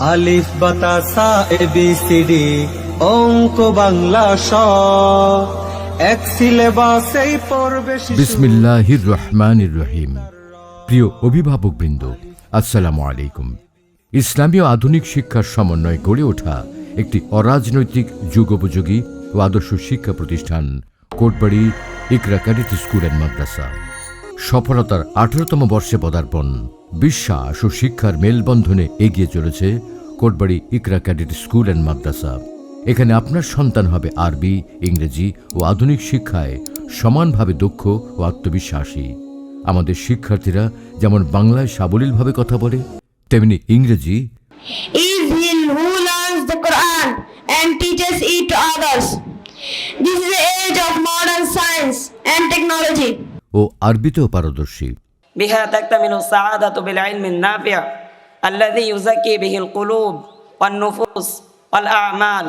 আলিফ বাতা সা এবিসিডি অঙ্ক বাংলা স এক সিলেবাসেই পড়বে শিশু। বিসমিল্লাহির রহমানির রহিম। প্রিয় অভিভাবকবৃন্দ, আসসালামু আলাইকুম। ইসলামী ও আধুনিক শিক্ষার সমন্বয়ে গড়ে ওঠা একটি অরাজনৈতিক যুগোপযোগী ও আদর্শ শিক্ষা প্রতিষ্ঠান কোটবাড়ি ইকরা ক্যাডেট স্কুল অ্যান্ড মাদ্রাসা সফলতার 18তম বর্ষে পদার্পণ। বিশ্বাস ও শিক্ষার মেলবন্ধনে এগিয়ে চলেছে কোটবাড়ি ইকরা ক্যাডেট স্কুল অ্যান্ড মাদ্রাসা। এখানে আপনার সন্তান হবে আরবি, ইংরেজি ও আধুনিক শিক্ষায় সমানভাবে দক্ষ ও আত্মবিশ্বাসী। আমাদের শিক্ষার্থীরা যেমন বাংলায় সাবলীলভাবে কথা বলে, তেমনি ইংরেজি is he who learns the Quran and teaches it to others. This is the age of modern science and technology. ও আরবিতেও পারদর্শী। بها تكتمل السعادة بالعلم النافع الذي يزكي به القلوب والنفوس والأعمال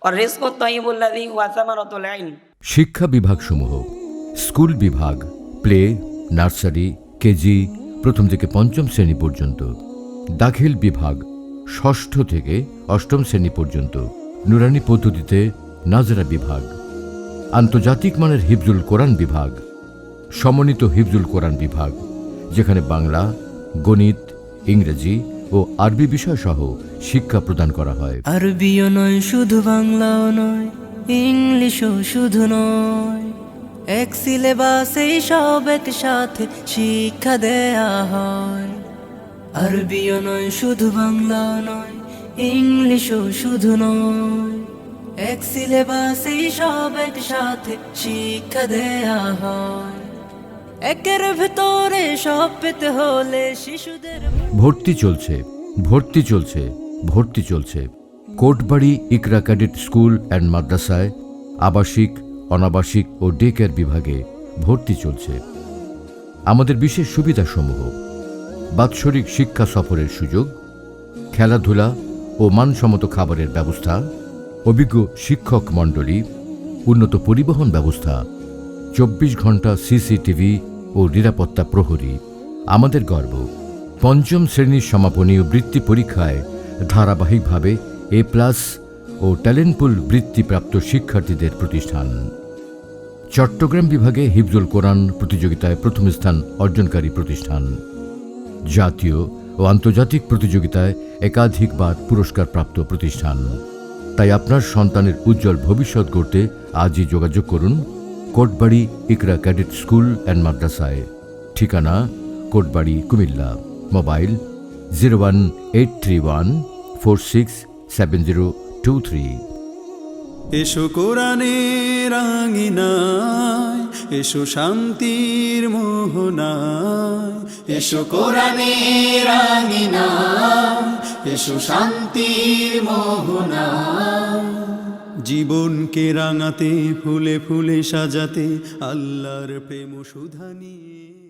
والرزق الطيب الذي هو ثمرة العلم. শিক্ষা বিভাগসমূহ: স্কুল বিভাগ, প্লে, নার্সারি, কেজি, প্রথম থেকে পঞ্চম শ্রেণী পর্যন্ত। দাখিল বিভাগ, ষষ্ঠ থেকে অষ্টম শ্রেণী পর্যন্ত। নুরানি পদ্ধতিতে নাজরা বিভাগ। আন্তর্জাতিক মানের হিফজুল কোরআন বিভাগ। সমন্বিত হিফজুল কোরআন বিভাগ, যেখানে বাংলা, গণিত, ইংরেজি ও আরবি বিষয় সহ শিক্ষা প্রদান করা হয়। আরবিও নয় শুধু, বাংলাও নয়, ইংলিশও শুধু নয়, এক সিলেবাসেই সব একসাথে শিক্ষা দেয়া হয়। আরবিও নয় শুধু, বাংলাও নয়, ইংলিশও শুধু নয়, এক সিলেবাসেই সব একসাথে শিক্ষা দেয়া হয়। একের ভেতরে সব পেতে হলে শিশুদের ভর্তি চলছে, ভর্তি চলছে, ভর্তি চলছে। কোটবাড়ি ইকরা ক্যাডেট স্কুল অ্যান্ড মাদ্রাসায় আবাসিক, অনাবাসিক ও ডে কেয়ার বিভাগে ভর্তি চলছে। আমাদের বিশেষ সুবিধাসমূহ: বাৎসরিক শিক্ষা সফরের সুযোগ, খেলাধুলা ও মানসম্মত খাবারের ব্যবস্থা, অভিজ্ঞ শিক্ষক মণ্ডলী, উন্নত পরিবহন ব্যবস্থা, 24 ঘন্টা সিসিটিভি ও নিরাপত্তা প্রহরী। আমাদের গর্ব, পঞ্চম শ্রেণীর সমাপনী ও বৃত্তি পরীক্ষায় ধারাবাহিকভাবে A+ ও ট্যালেন্টপুল বৃত্তিপ্রাপ্ত শিক্ষার্থীদের প্রতিষ্ঠান। চট্টগ্রাম বিভাগে হিফজুল কোরআন প্রতিযোগিতায় প্রথম স্থান অর্জনকারী প্রতিষ্ঠান। জাতীয় ও আন্তর্জাতিক প্রতিযোগিতায় একাধিকবার পুরস্কারপ্রাপ্ত প্রতিষ্ঠান। তাই আপনার সন্তানের উজ্জ্বল ভবিষ্যৎ গড়তে আজই যোগাযোগ করুন কোটবাড়ি ইকরা ক্যাডেট স্কুল অ্যান্ড মাদ্রাসায়। ঠিকানা: কোটবাড়ি, কুমিল্লা। মোবাইল 01831467023। এসো কোরআনের আঙিনায়, এসো শান্তির মোহনায়, এসো কোরআনের আঙিনায়, এসো শান্তির মোহনায়। জীবনকে রাঙাতে, ফুলে ফুলে সাজাতে, আল্লাহর প্রেম সুধা নিয়ে।